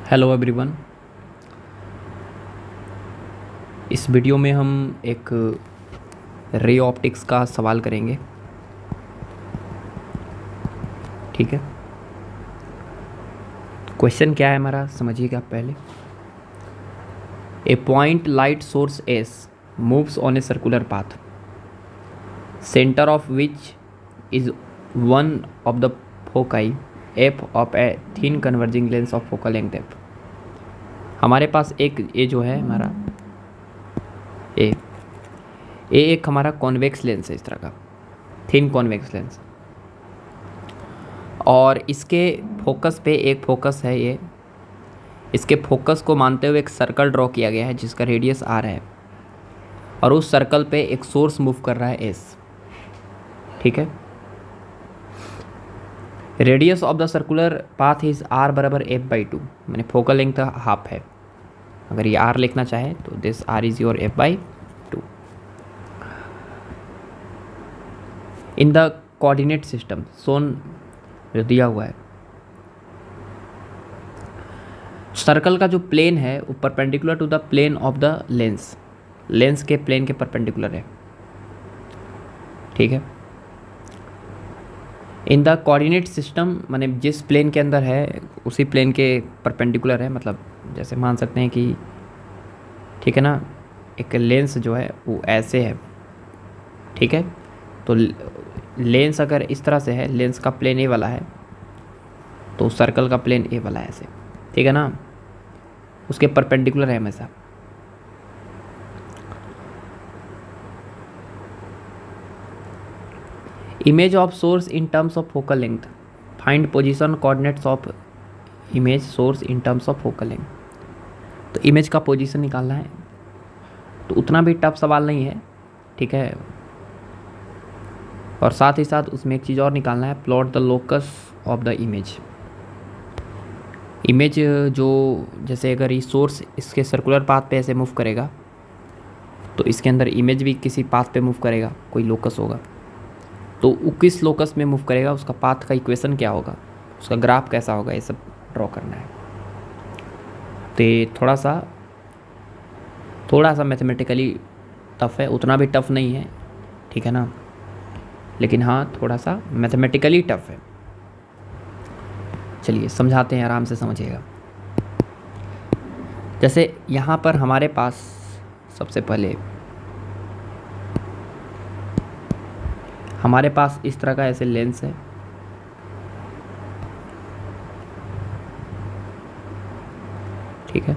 Hello everyone. इस video में हम एक रे ऑप्टिक्स का सवाल करेंगे। ठीक है, क्वेश्चन क्या है हमारा समझिएगा पहले। A point light source S moves on a circular path, centre of which is one of the foci F of a thin converging lens of focal length F. हमारे पास एक ये जो है हमारा ए एक हमारा कॉन्वेक्स लेंस है, इस तरह का थिन कॉन्वेक्स लेंस, और इसके फोकस पे एक फोकस है ये। इसके फोकस को मानते हुए एक सर्कल ड्रॉ किया गया है जिसका रेडियस आर है, और उस सर्कल पे एक सोर्स मूव कर रहा है एस। ठीक है, radius of the circular path is R बराबर एफ बाई टू, मैंने फोकल लेंथ हाफ है। अगर ये आर लिखना चाहे तो this R is your F by two. In the coordinate system सोन जो दिया हुआ है, सर्कल का जो प्लेन है वो perpendicular to the plane of the lens, lens के प्लेन के परपेंडिकुलर है। ठीक है, इन द कोऑर्डिनेट सिस्टम माने जिस प्लेन के अंदर है उसी प्लेन के परपेंडिकुलर है। मतलब जैसे मान सकते हैं कि, ठीक है ना, एक लेंस जो है वो ऐसे है। ठीक है, तो लेंस अगर इस तरह से है, लेंस का प्लेन ए वाला है, तो सर्कल का प्लेन ए वाला है ऐसे। ठीक है ना, उसके परपेंडिकुलर है हमेशा। Image of source in terms of focal length, find position coordinates of image source in terms of focal length. तो इमेज का पोजीशन निकालना है, तो उतना भी टफ सवाल नहीं है। ठीक है, और साथ ही साथ उसमें एक चीज़ और निकालना है, plot the locus of the image. Image जो, जैसे अगर ये सोर्स इसके सर्कुलर पाथ पे ऐसे मूव करेगा तो इसके अंदर इमेज भी किसी पाथ पे मूव करेगा, कोई लोकस होगा। तो वो किस लोकस में मूव करेगा, उसका पाथ का इक्वेशन क्या होगा, उसका ग्राफ कैसा होगा, ये सब ड्रॉ करना है। तो ये थोड़ा सा मैथमेटिकली टफ है, उतना भी टफ नहीं है। ठीक है ना, लेकिन हाँ थोड़ा सा मैथमेटिकली टफ है। चलिए समझाते हैं, आराम से समझिएगा। जैसे यहाँ पर हमारे पास सबसे पहले हमारे पास इस तरह का ऐसे लेंस है। ठीक है,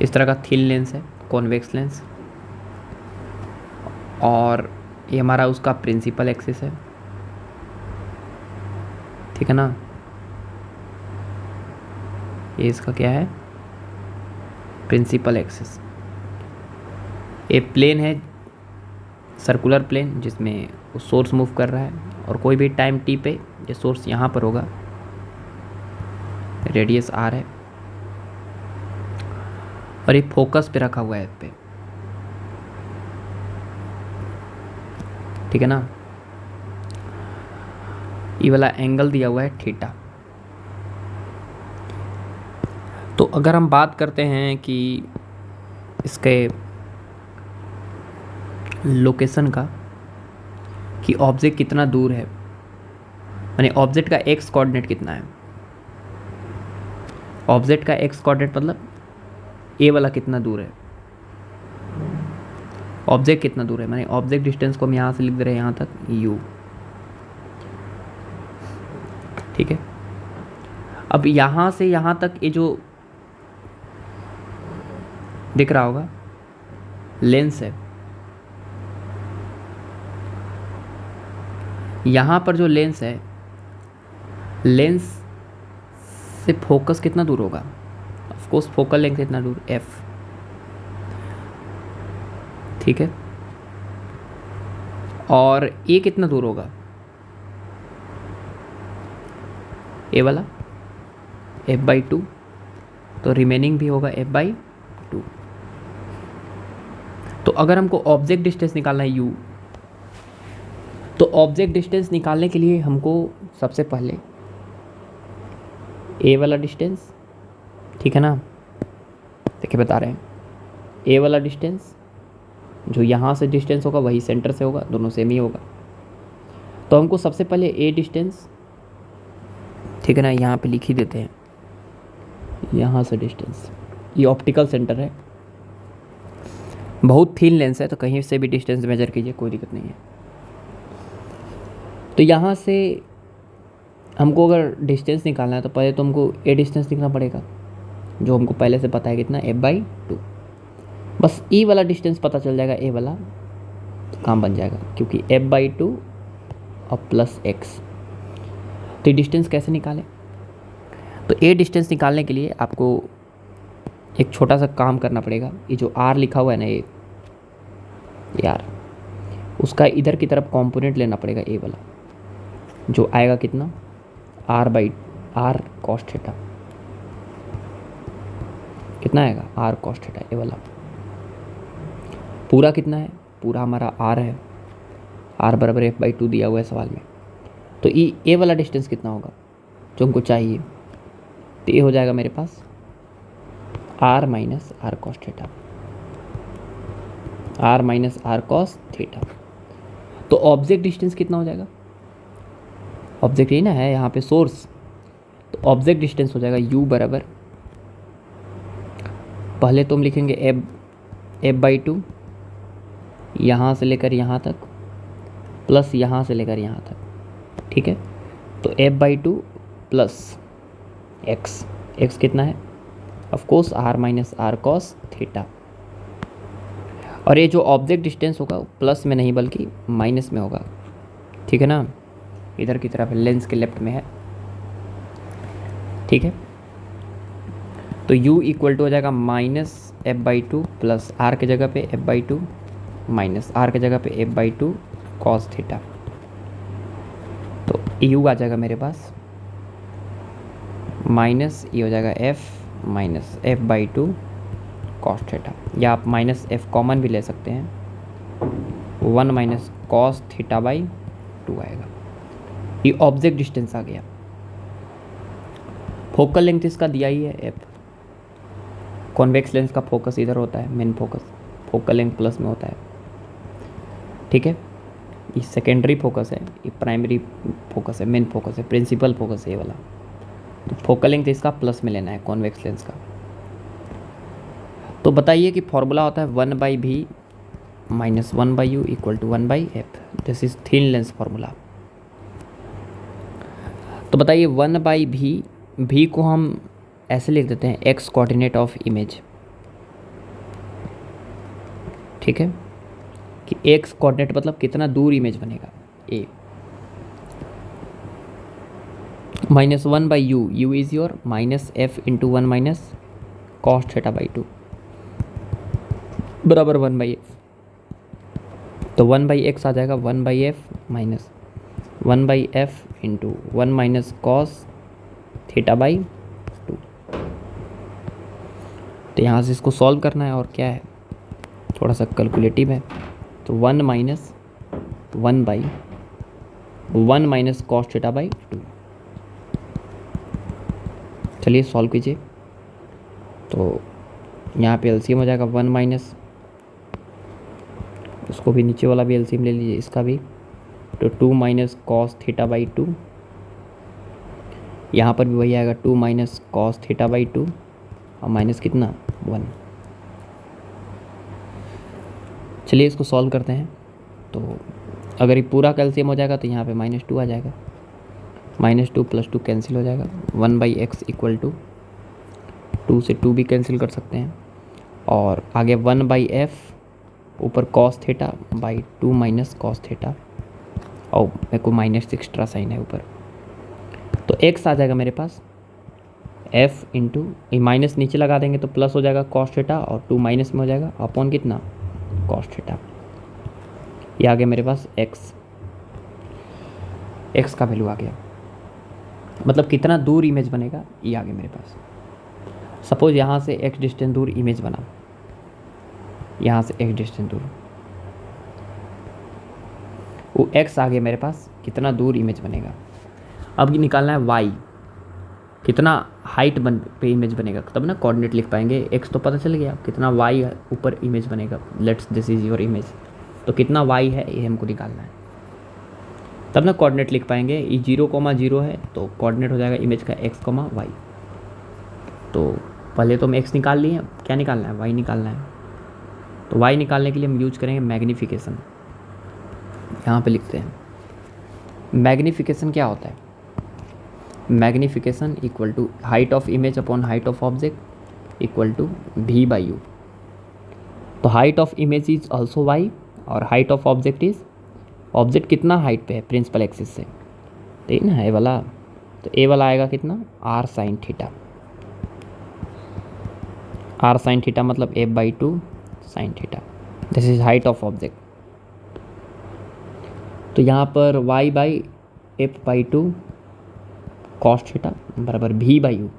इस तरह का थिन लेंस है, कॉन्वेक्स लेंस, और ये हमारा उसका प्रिंसिपल एक्सिस है। ठीक है ना, ये इसका क्या है, प्रिंसिपल एक्सिस। ये प्लेन है, सर्कुलर प्लेन, जिसमें वो सोर्स मूव कर रहा है, और कोई भी टाइम टी पे ये सोर्स यहाँ पर होगा, रेडियस आर है, और ये फोकस पे रखा हुआ है पे। ठीक है ना, ये वाला एंगल दिया हुआ है थीटा। तो अगर हम बात करते हैं कि इसके लोकेशन का, कि ऑब्जेक्ट कितना दूर है, यानी ऑब्जेक्ट का एक्स कोऑर्डिनेट कितना है, ऑब्जेक्ट का एक्स कोऑर्डिनेट मतलब ए वाला कितना दूर है, ऑब्जेक्ट कितना दूर है, माने ऑब्जेक्ट डिस्टेंस को हम यहाँ से लिख दे रहे हैं यहाँ तक u। ठीक है, अब यहाँ से यहाँ तक ये जो दिख रहा होगा लेंस है, यहाँ पर जो लेंस है, लेंस से फोकस कितना दूर होगा, ऑफ कोर्स फोकल लेंथ कितना दूर, f। ठीक है, और ये कितना दूर होगा, ए वाला f बाई टू, तो रिमेनिंग भी होगा f बाई टू। तो अगर हमको ऑब्जेक्ट डिस्टेंस निकालना है u, तो ऑब्जेक्ट डिस्टेंस निकालने के लिए हमको सबसे पहले ए वाला डिस्टेंस ठीक है ना। देखिए बता रहे हैं, ए वाला डिस्टेंस जो यहाँ से डिस्टेंस होगा वही सेंटर से होगा, दोनों सेम ही होगा। तो हमको सबसे पहले ए डिस्टेंस, ठीक है ना, यहाँ पे लिख ही देते हैं, यहाँ से डिस्टेंस, ये ऑप्टिकल सेंटर है, बहुत थिन लेंस है तो कहीं से भी डिस्टेंस मेजर कीजिए, कोई दिक्कत नहीं है। तो यहाँ से हमको अगर डिस्टेंस निकालना है तो पहले तो हमको ए डिस्टेंस लिखना पड़ेगा, जो हमको पहले से पता है कितना, f/2। बस ई वाला डिस्टेंस पता चल जाएगा, ए वाला, तो काम बन जाएगा, क्योंकि f/2 और प्लस x। तो ये डिस्टेंस कैसे निकालें? तो ए डिस्टेंस निकालने के लिए आपको एक छोटा सा काम करना पड़ेगा। ये जो r लिखा हुआ है ना, ये r, उसका इधर की तरफ कॉम्पोनेंट लेना पड़ेगा ए वाला, जो आएगा कितना, r cos थीटा। कितना आएगा, r cos थीटा, ए वाला। पूरा कितना है, पूरा हमारा r है, r बराबर f/2 दिया हुआ है सवाल में। तो ए वाला डिस्टेंस कितना होगा जो हमको चाहिए, तो ये हो जाएगा मेरे पास r minus r cos theta, r minus r cos theta. तो ऑब्जेक्ट डिस्टेंस कितना हो जाएगा, ऑब्जेक्ट ही ना है यहाँ पे सोर्स, तो ऑब्जेक्ट डिस्टेंस हो जाएगा u बराबर, पहले तो हम लिखेंगे f/2 यहाँ से लेकर यहाँ तक, प्लस यहाँ से लेकर यहाँ तक, ठीक है। तो f/2 प्लस x कितना है, of course r minus r cos theta. और ये जो ऑब्जेक्ट डिस्टेंस होगा प्लस में नहीं बल्कि माइनस में होगा, ठीक है ना, इधर की तरफ लेंस के लेफ्ट में है, ठीक है। तो u इक्वल टू हो जाएगा माइनस f/2 प्लस r के जगह पे f/2 माइनस r के जगह पे f/2 cos थीटा। तो u आ जाएगा मेरे पास माइनस, ये हो जाएगा f minus f/2 cos theta, या आप माइनस f कॉमन भी ले सकते हैं, 1 माइनस cos थीटा/2 आएगा। ये ऑब्जेक्ट डिस्टेंस आ गया। फोकल लेंथ इसका दिया ही है f, कॉन्वेक्स लेंस का फोकस इधर होता है, main focus, focal length plus में होता है, ठीक है। ये सेकेंडरी फोकस है, ये प्राइमरी फोकस है, मेन फोकस है, प्रिंसिपल फोकस है ये वाला। तो फोकल लेंथ इसका प्लस में लेना है, कॉन्वेक्स लेंस का। तो बताइए कि फॉर्मूला होता है 1/v minus 1/u equal to 1/f, this is thin lens formula. तो बताइए 1/v, v को हम ऐसे लिख देते हैं x कोऑर्डिनेट ऑफ इमेज, ठीक है, कि x कोऑर्डिनेट मतलब कितना दूर इमेज बनेगा, a minus 1/u, u is your minus f into 1 minus cos थीटा/2 बराबर 1/f। तो 1/x आ जाएगा 1/f minus 1/f into 1 minus cos थीटा/2। तो यहाँ से इसको सॉल्व करना है, और क्या है, थोड़ा सा कैलकुलेटिव है। तो 1 माइनस 1/1 माइनस cos थीटा/2। चलिए सॉल्व कीजिए। तो यहाँ पे एलसीएम हो जाएगा 1 माइनस, उसको भी नीचे वाला भी एलसीएम ले लीजिए, इसका भी। तो 2 माइनस cos थीटा/2, यहाँ पर भी वही आएगा 2 माइनस cos थीटा/2 और माइनस कितना 1। चलिए इसको सॉल्व करते हैं। तो अगर ये पूरा का एलसीएम हो जाएगा तो यहाँ पे -2 आ जाएगा, -2 + 2 कैंसिल हो जाएगा, 1/x इक्वल टू 2 से 2 भी कैंसिल कर सकते हैं, और आगे 1/f ऊपर cos थीटा/2 माइनस cos थीटा, और मेरे को माइनस एक्स्ट्रा साइन है ऊपर। तो x आ जाएगा मेरे पास f इंटू, ये माइनस नीचे लगा देंगे तो प्लस हो जाएगा cos थीटा, और 2 माइनस में हो जाएगा अपॉन कितना cos थीटा। ये आ गया मेरे पास x का वैल्यू आ गया, मतलब कितना दूर इमेज बनेगा ये आ गया मेरे पास। सपोज यहाँ से x डिस्टेंस दूर इमेज बना, यहाँ से x डिस्टेंस दूर, वो x आ गया मेरे पास, कितना दूर इमेज बनेगा। अब ये निकालना है y, कितना हाइट पे इमेज बनेगा, तब ना कोऑर्डिनेट लिख पाएंगे। एक्स तो पता चल गया, कितना वाई ऊपर इमेज बनेगा, let's this is your image, तो कितना वाई है ये हमको निकालना है, तब ना कोऑर्डिनेट लिख पाएंगे। ये 0,0 है तो कोऑर्डिनेट हो जाएगा इमेज का एक्स, वाई। तो पहले तो हम एक्स निकाल लिए, क्या निकालना है, वाई निकालना है। तो वाई निकालने के लिए हम यूज करेंगे मैग्नीफिकेशन। यहाँ पे लिखते हैं मैग्नीफिकेशन क्या होता है। Magnification equal to height of image upon height of object equal to v by u. तो height of image is also y और height of object is, object कितना हाइट पे है प्रिंसिपल एक्सिस से, ठीक ना, ए वाला। तो ए वाला आएगा कितना, r sine theta. r sine theta मतलब f/2 sine theta, this is height of object. तो यहाँ पर y by f/2 cos theta बराबर v बाई यू।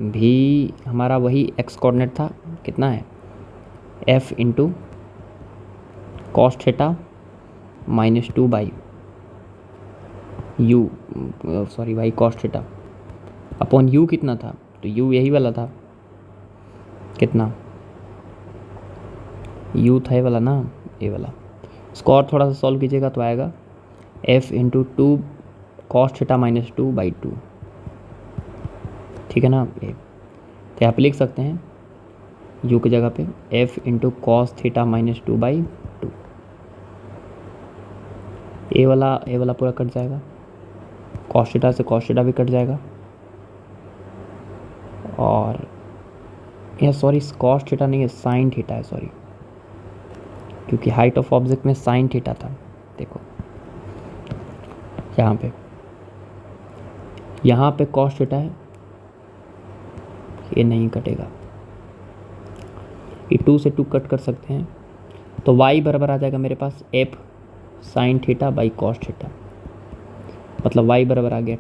भी हमारा वही एक्स कोऑर्डिनेट था, कितना है, f into cos theta minus 2 by you, sorry by cos theta upon you कितना था, तो यू यही वाला था, कितना यू था ये वाला ना, ये वाला। इसको और थोड़ा सा सॉल्व कीजिएगा तो आएगा f into 2 cos theta minus 2/2, ठीक है ना। ये तो यहाँ पे लिख सकते हैं u की जगह पे f into cos theta minus 2/2। ए वाला पूरा कट जाएगा, कॉस थीटा से कॉस थीटा भी कट जाएगा, और यह सॉरी कॉस थीटा नहीं है साइन थीटा है, सॉरी, क्योंकि हाइट ऑफ ऑब्जेक्ट में साइन थीटा था। देखो यहाँ पे कॉस थीटा है, ये नहीं कटेगा, ये 2 से 2 कट कर सकते हैं। तो y बराबर आ जाएगा मेरे पास f sine theta by cos theta, मतलब y बराबर आ गया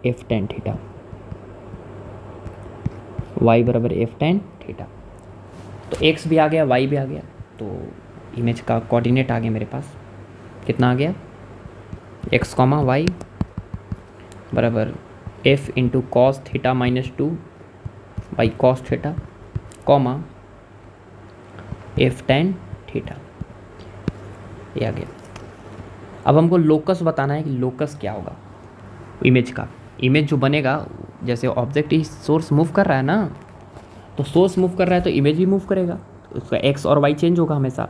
f tan थीटा, y बराबर f tan थीटा। तो x भी आ गया, y भी आ गया, तो इमेज का कोऑर्डिनेट आ गया मेरे पास, कितना आ गया, x, y बराबर f into cos theta minus 2 by cos theta, comma f tan theta, ये आ गया। अब हमको लोकस बताना है कि लोकस क्या होगा इमेज का। इमेज जो बनेगा, जैसे ऑब्जेक्ट ही सोर्स मूव कर रहा है ना, तो सोर्स मूव कर रहा है तो इमेज भी मूव करेगा, तो उसका एक्स और वाई चेंज होगा हमेशा।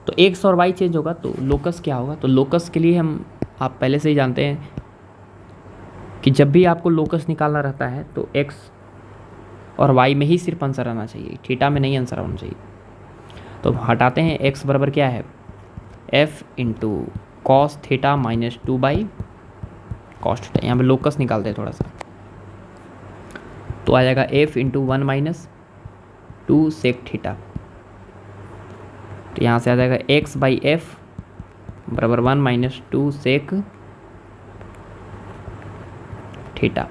तो एक्स और वाई चेंज होगा तो लोकस क्या होगा, तो लोकस के लिए हम, आप पहले से ही जानते हैं कि जब भी आपको लोकस निकालना रहता है तो एक्स और वाई में ही सिर्फ आंसर आना चाहिए, थीटा में नहीं आंसर आना चाहिए। तो हटाते हैं, एक्स बराबर क्या है, f into cos theta minus 2 by cos theta, यहाँ पे लोकस निकालते हैं थोड़ा सा, तो आ जाएगा f into 1 minus 2 sec theta. तो यहाँ से आ जाएगा x बाई एफ बराबर 1 माइनस 2 सेक थीटा।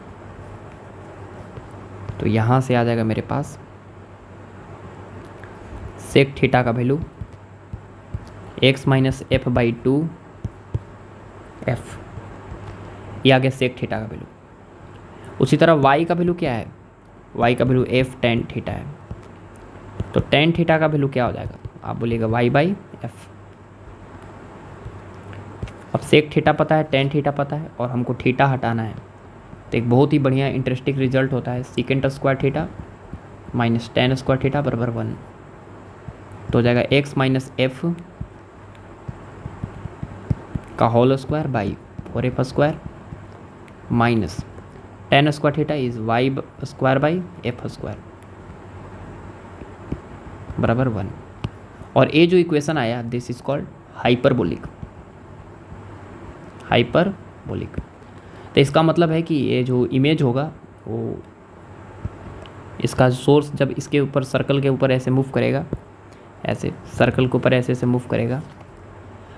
तो यहाँ से आ जाएगा मेरे पास सेक थीटा का value x minus F by 2 F, ये आ गया सेक थीटा का वैल्यू। उसी तरह y का वैल्यू क्या है, y का वैल्यू f tan थीटा है, तो tan थीटा का वैल्यू क्या हो जाएगा, आप बोलिएगा y बाई एफ। अब सेक थीटा पता है, tan थीटा पता है, और हमको थीटा हटाना है, तो एक बहुत ही बढ़िया इंटरेस्टिंग रिजल्ट होता है, secant square theta minus tan square theta बराबर 1, तो हो जाएगा x माइनस एफ का whole square by 4f square minus tan square theta is y square by F square बराबर 1। और ये जो इक्वेशन आया, this is called hyperbolic, hyperbolic. तो इसका मतलब है कि ये जो इमेज होगा वो, इसका सोर्स जब इसके ऊपर सर्कल के ऊपर ऐसे मूव करेगा, ऐसे सर्कल के ऊपर ऐसे ऐसे मूव करेगा,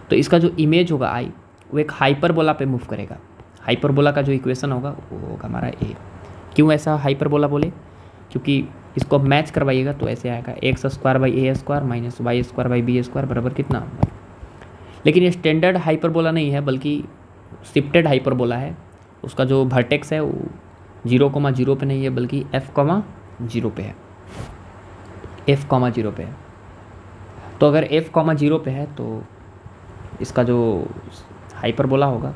तो इसका जो इमेज होगा आई, वो एक हाइपरबोला पे मूव करेगा। हाइपरबोला का जो इक्वेशन होगा वो होगा हमारा ए। क्यों ऐसा हाइपरबोला बोले, क्योंकि इसको मैच करवाइएगा तो ऐसे आएगा X square by A square minus Y square by B square बराबर कितना। लेकिन ये स्टैंडर्ड हाइपरबोला नहीं है, बल्कि शिफ्टेड हाइपरबोला है। उसका जो वर्टेक्स है वो 0,0 पे नहीं है बल्कि f,0 पे है, f,0 पे है। तो अगर f,0 पे है तो इसका जो हाइपरबोला होगा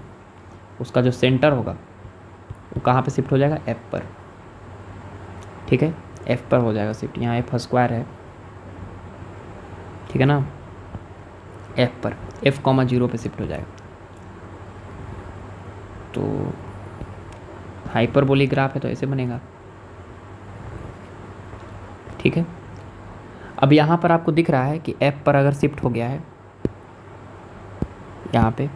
उसका जो सेंटर होगा वो कहाँ पे शिफ्ट हो जाएगा, f पर। ठीक है, f पर हो जाएगा शिफ्ट। यहाँ f स्क्वायर है, ठीक है ना, f पर, f,0 पे शिफ्ट हो जाएगा। तो हाइपरबोलिक ग्राफ है तो ऐसे बनेगा। ठीक है, अब यहाँ पर आपको दिख रहा है कि f पर अगर शिफ्ट हो गया है यहाँ पे,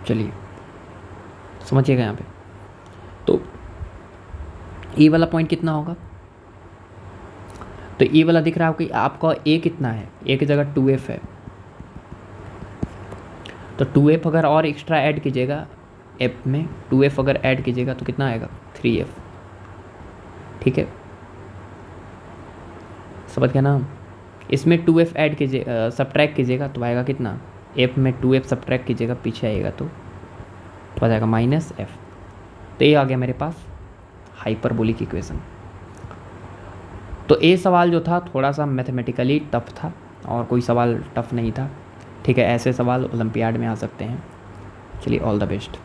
चलिए समझिएगा यहाँ पे, तो e वाला पॉइंट कितना होगा, तो e वाला दिख रहा है कि आपका a कितना है, a की जगह 2f है, तो 2f अगर और एक्स्ट्रा ऐड कीजिएगा f में, 2f अगर ऐड कीजिएगा तो कितना आएगा, 3f। ठीक है, समझ गया ना। इसमें 2f ऐड कीजिए, सब्ट्रैक्ट कीजिएगा तो आएगा कितना, f में 2f सब्ट्रैक्ट कीजिएगा पीछे आएगा तो आ जाएगा -f। तो ये आ गया मेरे पास हाइपरबोलिक इक्वेशन। तो ये सवाल जो था थोड़ा सा मैथमेटिकली टफ था और कोई सवाल टफ नहीं था। ठीक है, ऐसे सवाल ओलंपियाड में आ सकते हैं। चलिए, ऑल द बेस्ट।